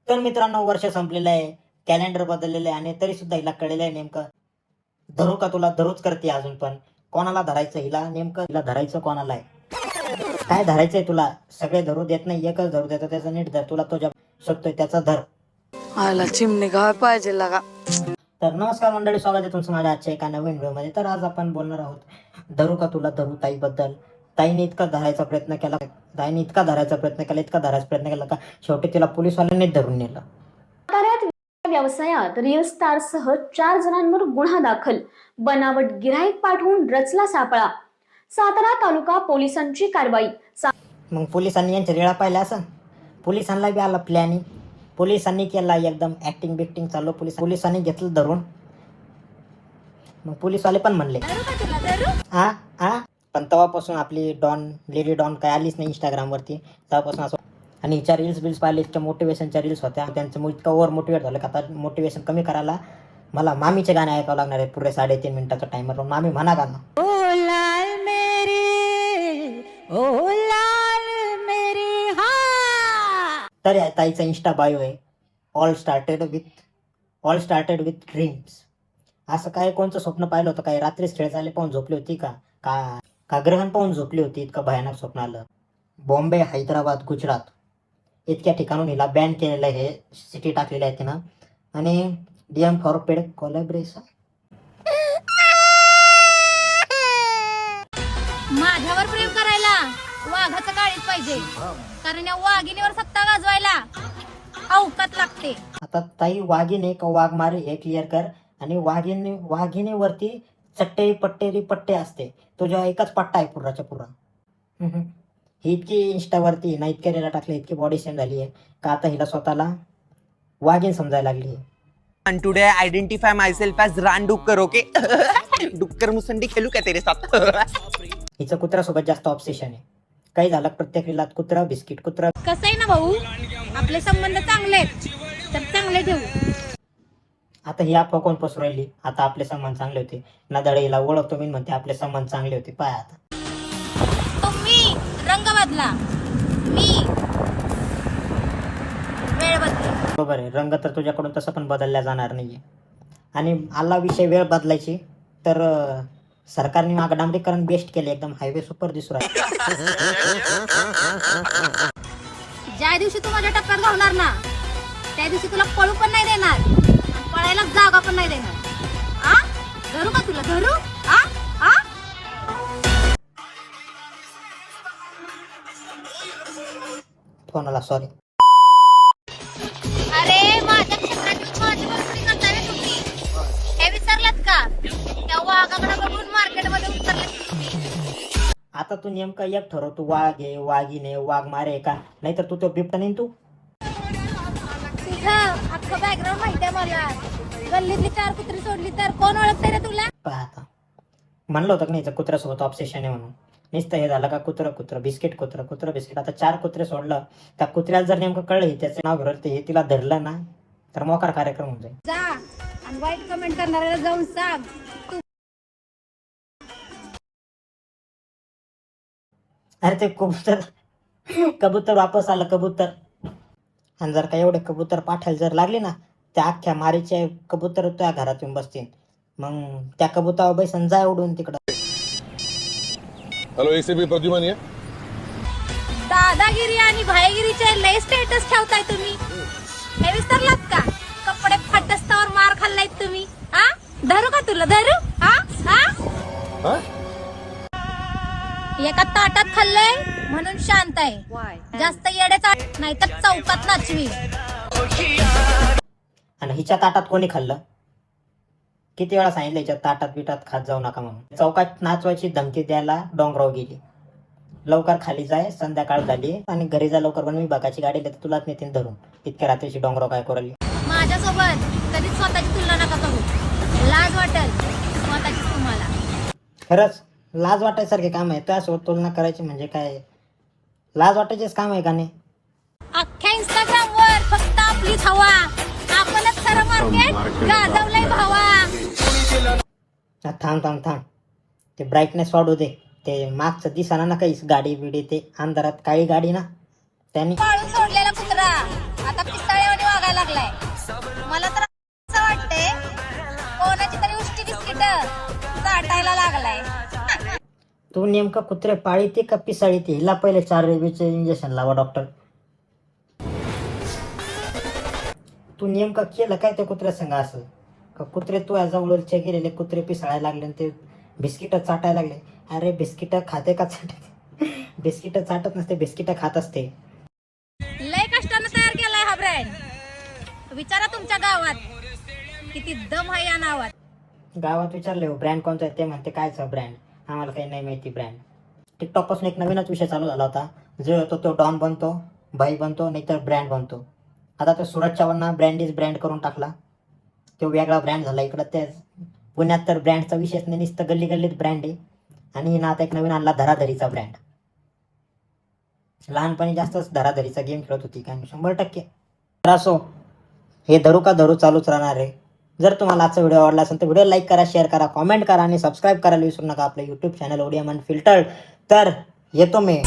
तर मित्रांनो, वर्ष संपलेलं आहे, कॅलेंडर बदललेलं आहे आणि तरी सुद्धा हिला कळलेलं आहे नेमकं धरू का तुला धरूच करते अजून पण. कोणाला धरायचं हिला, नेमकं हिला धरायचं कोणाला आहे, काय धरायचंय तुला? सगळे धरू देत नाही, एकच धरू देतो, त्याचा नीट धर. तुला तो जब शकतोय त्याचा धर. आला चिमणी घाय पाहिजे लागा. तर नमस्कार मंडळी, स्वागत आहे तुमचं माझ्या आजच्या एका नवीन व्हिडिओमध्ये. तर आज आपण बोलणार आहोत धरू का तुला धरू ताईबद्दल. ताईने इतका धरायचा प्रयत्न केला, इतका धरायचा प्रयत्न केला का शेवटी तिला पोलिसवाल्यांनीच धरून नेलं. व्यवसायात रील स्टारसह 4 जणांवर गुन्हा दाखल, बनावट गिऱ्हाईक पाठवून रचला सापळा. सातारा तालुका पोलिसांची कारवाई. मग पोलिसांनी यांच्या रेळा पाहिल्या असं, पोलिसांना बी आला प्लॅनिंग, पोलिसांनी केला एकदम ऍक्टिंग बिक्टिंग चालू. पोलिसांनी घेतलं धरून. मग पोलिसवाले पण म्हणले हा हा, पण तेव्हापासून आपली लेडी डॉन काय आलीच नाही इंस्टाग्रामवरती तेव्हापासून असं. आणि हिच्या रील्स पाहिले, इतक्या मोटिवेशनच्या रील्स होत्या, त्यांचं इतकं ओव्हर मोटिवेट झालं का आता मोटिवेशन कमी करायला मला मामीचे गाणे ऐकावं लागणार आहे पुरे 3.5 मिनिटाचा टाइमर. मामी म्हणा गाणं. ओ लाल मेरी, ओ लाल मेरी हा. तर या ताईचा इंस्टा बायो आहे, ऑल स्टार्टेड विथ ड्रीम्स. असं काय कोणतं स्वप्न पाहिलं होतं? काय रात्रीच खेळ झाले पाहून झोपली होती का ग्रहण पाहून झोपली होती? इतकं भयानक स्वप्न आलं. बॉम्बे, हैदराबाद, गुजरात इतक्या ठिकाणून हिला बॅन केलेलं आहे, हे सिटी टाकलेली आहे तिनं. आणि DM फॉर पेड कोलॅबरेशन. माझ्यावर प्रेम करायला वाघाचं काळीच पाहिजे, कारण या वाघिणीवर सत्ता गाजवायला अवकात लागते. आता ताई वाघिणी का वाघ मारे हे क्लिअर कर. आणि वाघिणीवरती पट्टे असते, तो जेव्हा एकच पट्टा आहे पुराच्या पुरा. ही इतकी इंस्टावरती ना इतक्या रेला टाकले, इतकी बॉडी शेम झाली आहे का आता हिला स्वतःला वाघीण समजायला लागली आहे. And today I identify myself as रानडुक्कर. ओके डुक्कर मुसंडी खेळू का तेरे साथ. हिचं कुत्र्यासोबत जास्त ऑब्सेशन आहे. काही झालं प्रत्येक रिलात कुत्रा बिस्किट कुत्रा. कसं आहे ना भाऊ, आपले संबंध चांगले आहेत तर चांगले ठेवू. आता ही अफवा कोण पसरू राहिली? आता आपले संबंध चांगले होते ना, धडीला ओळखतो मी म्हणते आपले संबंध चांगले होते. पाय आता तुम्ही रंग बदला, मी वेळ बदला. बरोबर आहे, रंग तर तुझ्याकडून तसं पण बदलला जाणार नाहीये. आणि आला विषय वेळ बदलायची तर सरकारने माग डांबरीकरण बेस्ट केले, एकदम हायवे सुपर दिसू राहिले. ज्या दिवशी तू माझ्या टप्प्यात घालणार ना, त्या दिवशी तुला पळू पण नाही देणार, पळायला जागा पण नाही देणार. आ धरू का तुला धरू? आ आ फोनाला सॉरी. अरे माझ्या क्षेत्रात माझी बरोबरी करताय ना तुम्ही, हे विसरलात का? त्या वाघाकडे बघून मार्केटमध्ये उतरले. आता तू नेमका एक ठरव, तू वाघ आहे, वाघीने, वाघ मारे का, नाहीतर तू तो बिबटा नाही. तू तुझं अख्खं बॅकग्राऊंड माहिती आहे मला. गल्लीतली 4 कुत्री सोडली तर कोण ओळखतंय रे तुला? आता म्हणलं होतं की नाही कुत्र्यासोबत ऑब्सेशन आहे म्हणून. नुसतं हे झालं का कुत्र बिस्किट कुत्र बिस्किट. आता 4 कुत्रे सोडलं, त्या कुत्र्याला जर नेमकं कळलं त्याचं नाव घेरल ते तिला धरलं ना तर मोकार कार्यक्रम होऊन जाईल. जा आणि वाईट कमेंट करणाऱ्याला जाऊन सांग तू. अरे ते कबूतर वापस आलं कबूतर. आणि जर का एवढे कबूतर पाठायला जर लागले ना, त्या अख्ख्या मारीचे कबूतर त्या घरात येऊन बसतील. मग त्या कबुतरावर बैसन जाय उडून तिकडं. हेलो, ACP प्रद्युमन आहे. दादागिरी आणि भाईगिरीचे लय स्टेटस ठेवताय तुम्ही, हे विसरलात का? कपडे फाटस्तावर मार खाल्लाय तुम्ही. हा धरू का तुला धरू? हा हा एका ताटात खाल्लंय म्हणून शांत आहे, जास्त येड्याचा नाही तर चौकात नाचवी. आणि हिच्या ताटात कोणी खाल्लं? किती वेळा सांगितलं हिच्या ताटात बिटात खात जाऊ नका म्हणून. चौकात नाचवायची धमकी द्यायला डोंगराव गेली. लवकर खाली जाय, संध्याकाळ झाली आणि घरी जा लवकर, पण मी बघाची गाडी देते तुलाच नेतीन धरून. इतक्या रात्रीची डोंगराव काय करायली? माझ्यासोबत कधीच स्वतःची तुलना नका करू, लाज वाटेल स्वतःची तुम्हाला. खरंच लाज वाटायसारखे काम आहे. त्यासोबत तुलना करायची म्हणजे काय? लाज वाटायचेच काम आहे का नाही? अख्ख्या इंस्टाग्रामवर फक्त आपलीच हवा, आपणच खरं मार्केट गाजवलंय भावा. थांब ते ब्राईटनेस वाढू दे. ते मागचं दिसाना ना काहीच, गाडी बिडी ते अंधारात काळी गाडी ना, त्यांनी पाळून सोडलेला कुत्रा आता पिसाळ्यावानी वागायला लागलाय. मला तर असं वाटतंय कोणाची तरी उष्टी बिस्किट चाटायला लागलाय. तू नेमकं कुत्रे पाळीते का पिसाळीते? हिला पहिले 4 रेबीचे इंजेक्शन लावा डॉक्टर. तू नेमकं केलं काय त्या कुत्र्या संग असं? का कुत्रे तू जवळचे गेलेले कुत्रे पिसाळायला लागले आणि ते बिस्किट चाटायला लागले? अरे बिस्किट खाते का चाटते? बिस्किट चाटत नसते, बिस्किट खात असते. लय कष्टानं तयार केलाय हा ब्रँड. विचारा तुमच्या गावात किती दम आहे या नावात. गावात विचारले हो ब्रँड कोणता आहे, ते म्हणते कायचा ब्रँड, आम्हाला काही नाही माहिती ब्रँड. टिकटॉकपासून एक नवीनच विषय चालू झाला होता. जो होतो तो डॉन बनतो, भाई बनतो, नाहीतर ब्रँड बनतो. आता तो सूरज चव्हाणनं ब्रँड इज ब्रँड करून टाकला. तो वेगळा ब्रँड झाला. इकडं ते पुण्यात तर ब्रँडचा विषयच नाही, नुसतं गल्ली गल्लीत ब्रँड आहे. आणि हिनं आता एक नवीन आणला धराधरीचा ब्रँड. लहानपणी जास्तच धराधरीचा गेम खेळत होती काय 100%. तर असो, हे धरू का धरू चालूच राहणार आहे. जर तुम्हाला आजचा व्हिडिओ आवडला असेल तर व्हिडिओ लाईक करा, शेअर करा, कॉमेंट करा आणि सबस्क्राईब करायला विसरू नका आपलं यूट्यूब चॅनल ओडियम अनफिल्टर्ड. तर येतो मी.